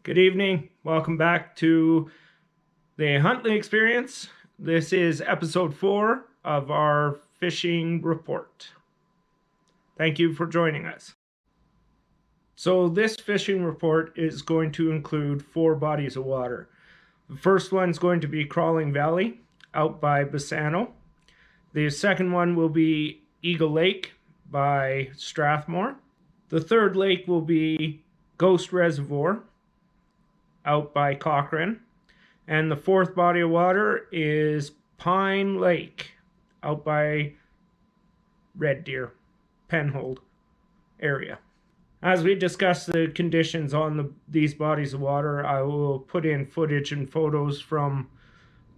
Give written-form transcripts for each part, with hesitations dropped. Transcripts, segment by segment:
Good evening. Welcome back to the Huntley Experience. This is episode 4 of our fishing report. Thank you for joining us. So this fishing report is going to include 4 bodies of water. The first one is going to be Crawling Valley out by Bassano. The second one will be Eagle Lake by Strathmore. The third lake will be Ghost Reservoir out by Cochrane. And the fourth body of water is Pine Lake out by Red Deer, Penhold area. As we discuss the conditions on these bodies of water, I will put in footage and photos from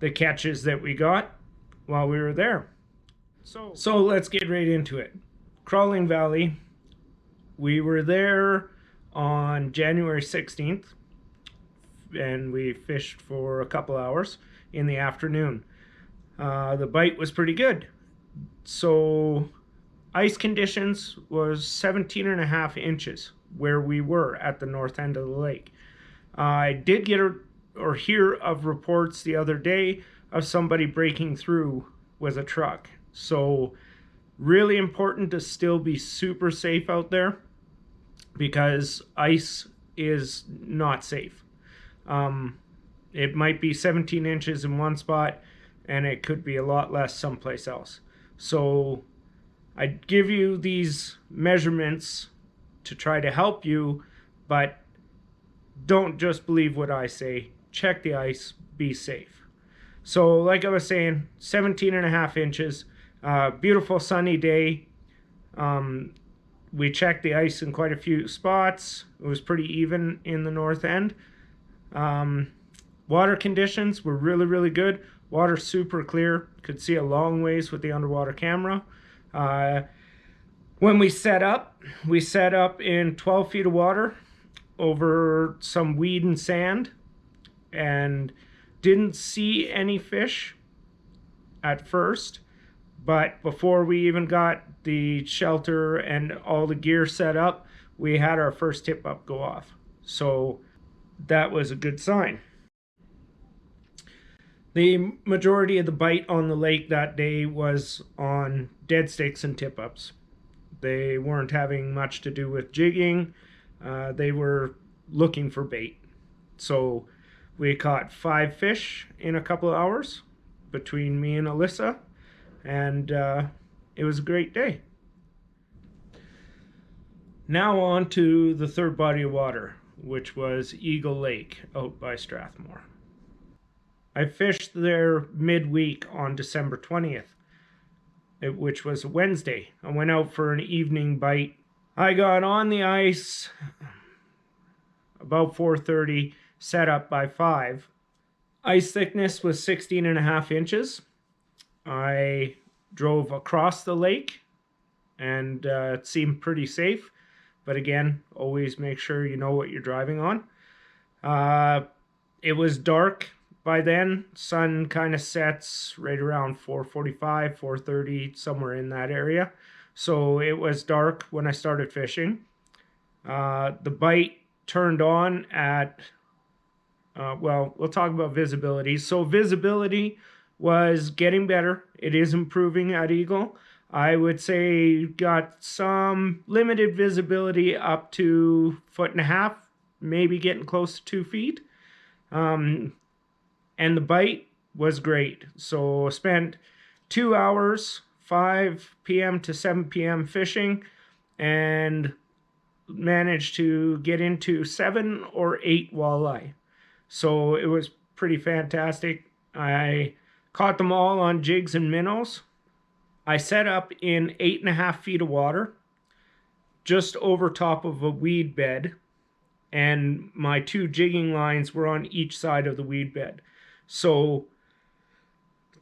the catches that we got while we were there. So let's get right into it. Crawling Valley, we were there on January 16th. And we fished for a couple hours in the afternoon. The bite was pretty good. So ice conditions was 17.5 inches where we were at the north end of the lake. I did get or hear of reports the other day of somebody breaking through with a truck. So really important to still be super safe out there because ice is not safe. It might be 17 inches in one spot and it could be a lot less someplace else. So I give you these measurements to try to help you, but don't just believe what I say. Check the ice, be safe. So like I was saying, 17.5 inches, beautiful sunny day. We checked the ice in quite a few spots. It was pretty even in the north end. Water conditions were really good. Water super clear, could see a long ways with the underwater camera. When we set up in 12 feet of water over some weed and sand and didn't see any fish at first, but before we even got the shelter and all the gear set up, we had our first tip up go off. So that was a good sign. The majority of the bite on the lake that day was on dead sticks and tip ups. They weren't having much to do with jigging. They were looking for bait. So we caught 5 fish in a couple of hours between me and Alyssa, and it was a great day. Now on to the third body of water, which was Eagle Lake out by Strathmore. I fished there midweek on December 20th, which was a Wednesday. I went out for an evening bite. I got on the ice about 4:30, set up by 5. Ice thickness was 16.5 inches. I drove across the lake and it seemed pretty safe. But again, always make sure you know what you're driving on. It was dark by then. Sun kind of sets right around 4:45, 4:30, somewhere in that area. So it was dark when I started fishing. The bite turned on at, well, we'll talk about visibility. So visibility was getting better. It is improving at Eagle. I would say got some limited visibility up to 1.5 feet, maybe getting close to 2 feet. And the bite was great. So spent 2 hours, 5 p.m. to 7 p.m. fishing, and managed to get into 7 or 8 walleye. So it was pretty fantastic. I caught them all on jigs and minnows. I set up in 8.5 feet of water, just over top of a weed bed, and my 2 jigging lines were on each side of the weed bed. So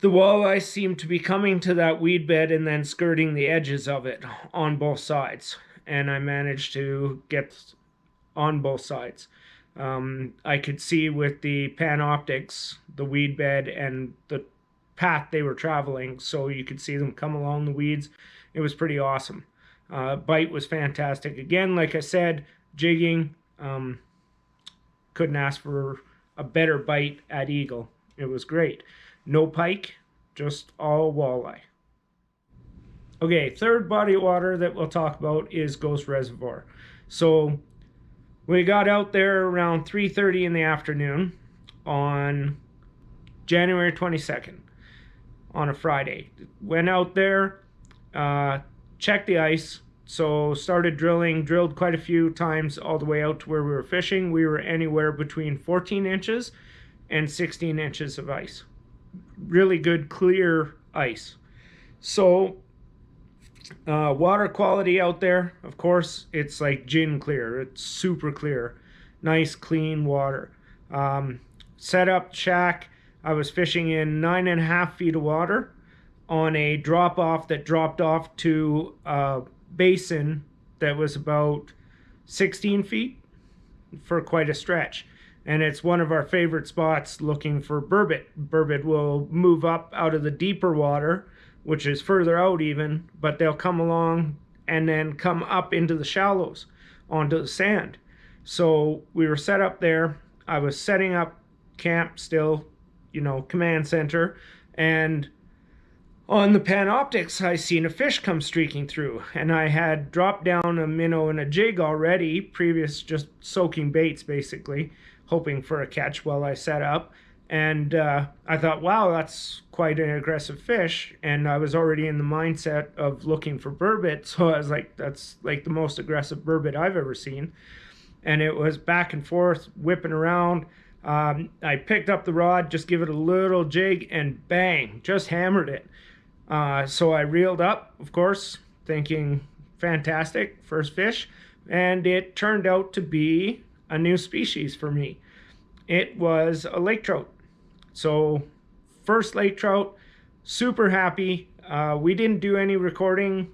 the walleye seemed to be coming to that weed bed and then skirting the edges of it on both sides. And I managed to get on both sides. I could see with the Panoptics, the weed bed and the path they were traveling, so you could see them come along the weeds. It was pretty awesome. Bite was fantastic. Again, like I said, jigging, couldn't ask for a better bite at eagle. It was great. No pike, just all walleye. Okay, third body of water that we'll talk about is Ghost Reservoir. So we got out there around 3:30 in the afternoon on January 22nd on a Friday. Went out there, checked the ice, so started drilling, drilled quite a few times all the way out to where we were fishing. We were anywhere between 14 inches and 16 inches of ice. Really good, clear ice. So water quality out there, of course, it's like gin clear. It's super clear. Nice, clean water. Set up shack. I was fishing in 9.5 feet of water on a drop off that dropped off to a basin that was about 16 feet for quite a stretch. And it's one of our favorite spots looking for burbot. Burbot will move up out of the deeper water, which is further out even, but they'll come along and then come up into the shallows onto the sand. So we were set up there. I was setting up camp still, command center, and on the Panoptics I seen a fish come streaking through, and I had dropped down a minnow and a jig already, previous just soaking baits basically, hoping for a catch while I set up. And I thought, wow, that's quite an aggressive fish. And I was already in the mindset of looking for burbot. So I was like, that's like the most aggressive burbot I've ever seen. And it was back and forth, whipping around. I picked up the rod, just give it a little jig, and bang, just hammered it. So I reeled up, of course, thinking, fantastic, first fish. And it turned out to be a new species for me. It was a lake trout. So first lake trout, super happy. We didn't do any recording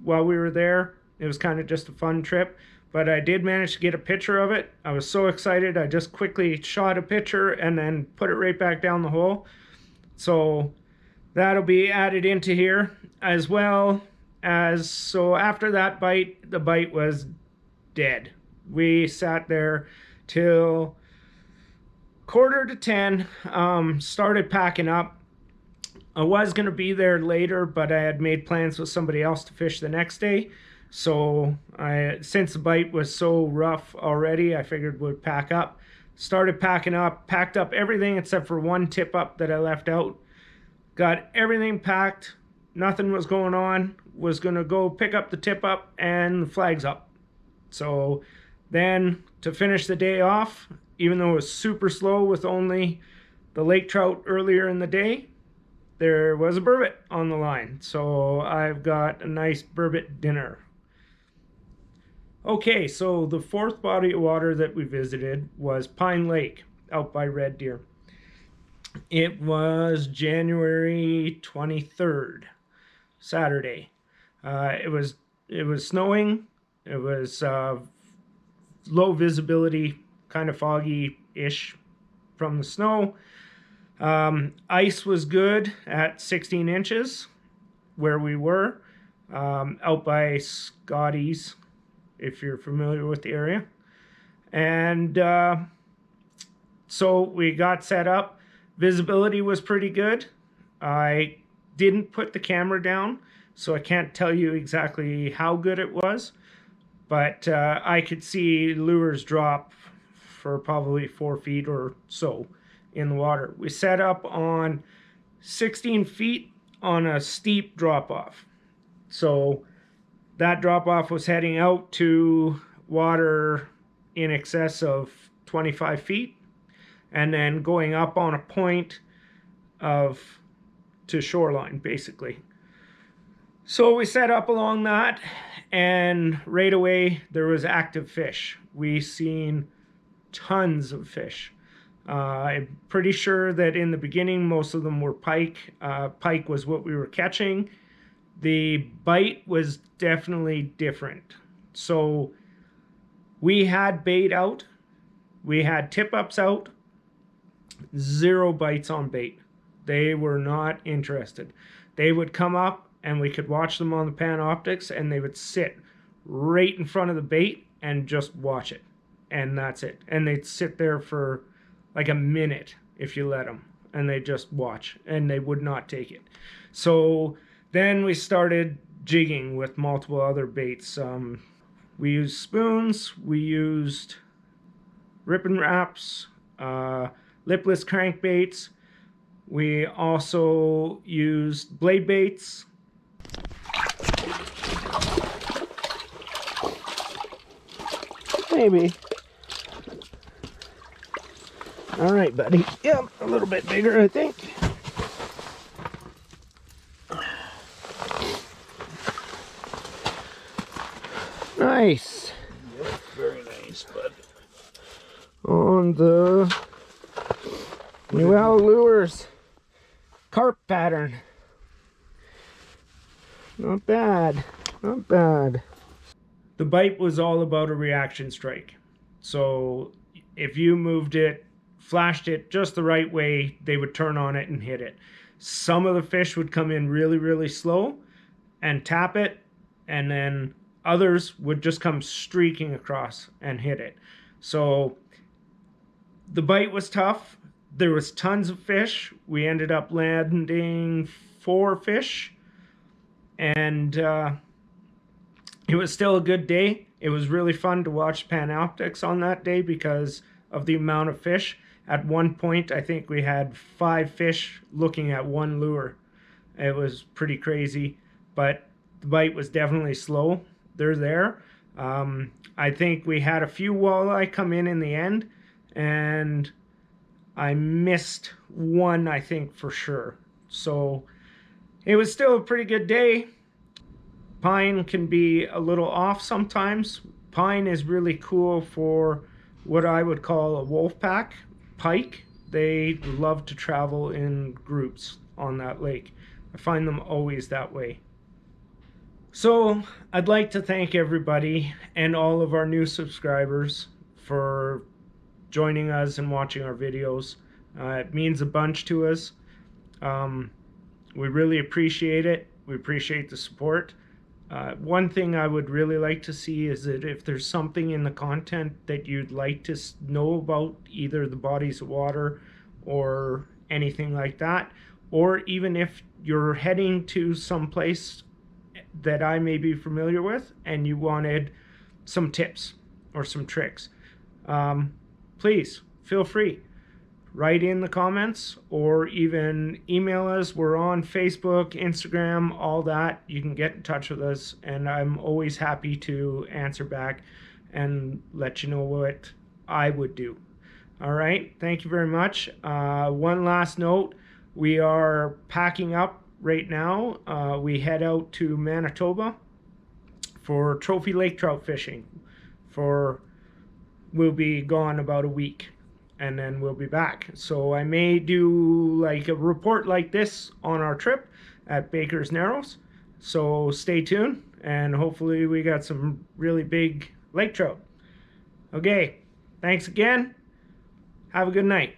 while we were there. It was kind of just a fun trip, but I did manage to get a picture of it. I was so excited. I just quickly shot a picture and then put it right back down the hole. So that'll be added into here, as well as, so after that bite, the bite was dead. We sat there till 9:45, started packing up. I was going to be there later, but I had made plans with somebody else to fish the next day. So since the bite was so rough already, I figured we'd pack up. Started packing up, packed up everything except for one tip up that I left out. Got everything packed, nothing was going on. Was going to go pick up the tip up and the flag's up. So then to finish the day off, even though it was super slow with only the lake trout earlier in the day, there was a burbot on the line. So I've got a nice burbot dinner. Okay, so the fourth body of water that we visited was Pine Lake out by Red Deer. It was January 23rd, Saturday. It was snowing. It was low visibility, kind of foggy-ish from the snow. Ice was good at 16 inches where we were, out by Scotty's, if you're familiar with the area. And so we got set up. Visibility was pretty good. I didn't put the camera down, so I can't tell you exactly how good it was. But I could see lures drop for probably 4 feet or so in the water. We set up on 16 feet on a steep drop-off. So that drop-off was heading out to water in excess of 25 feet and then going up on a point to shoreline, basically. So we set up along that, and right away there was active fish. We seen tons of fish. I'm pretty sure that in the beginning most of them were pike. Pike was what we were catching. The bite was definitely different. So we had bait out, we had tip-ups out, 0 bites on bait. They were not interested. They would come up and we could watch them on the Panoptics, and they would sit right in front of the bait and just watch it. and that's it. And they'd sit there for like a minute if you let them, and they just watch, and they would not take it. So then we started jigging with multiple other baits. We used spoons, we used rip and wraps, lipless crankbaits. We also used blade baits. Maybe. All right, buddy. Yep, a little bit bigger, I think. Nice. Yep, very nice, bud. On the Newell Lures carp pattern. Not bad, not bad. The bite was all about a reaction strike. So if you moved it, flashed it just the right way, they would turn on it and hit it. Some of the fish would come in really, really slow and tap it, and then others would just come streaking across and hit it. So the bite was tough. There was tons of fish. We ended up landing 4 fish, and it was still a good day. It was really fun to watch Panoptics on that day because of the amount of fish. At one point, I think we had 5 fish looking at one lure. It was pretty crazy, but the bite was definitely slow. They're there. I think we had a few walleye come in the end, and I missed one, I think, for sure. So it was still a pretty good day. Pine can be a little off sometimes. Pine is really cool for what I would call a wolf pack. Pike, they love to travel in groups on that lake. I find them always that way. So I'd like to thank everybody and all of our new subscribers for joining us and watching our videos. It means a bunch to us. We really appreciate it. We appreciate the support. One thing I would really like to see is that if there's something in the content that you'd like to know about, either the bodies of water or anything like that, or even if you're heading to some place that I may be familiar with and you wanted some tips or some tricks, please feel free. Write in the comments or even email us. We're on Facebook, Instagram, all that. You can get in touch with us, and I'm always happy to answer back and let you know what I would do. All right, thank you very much. One last note, we are packing up right now. We head out to Manitoba for trophy lake trout fishing. We'll be gone about a week, and then we'll be back. So I may do like a report like this on our trip at Baker's Narrows. So stay tuned, and hopefully we got some really big lake trout. Okay, thanks again. Have a good night.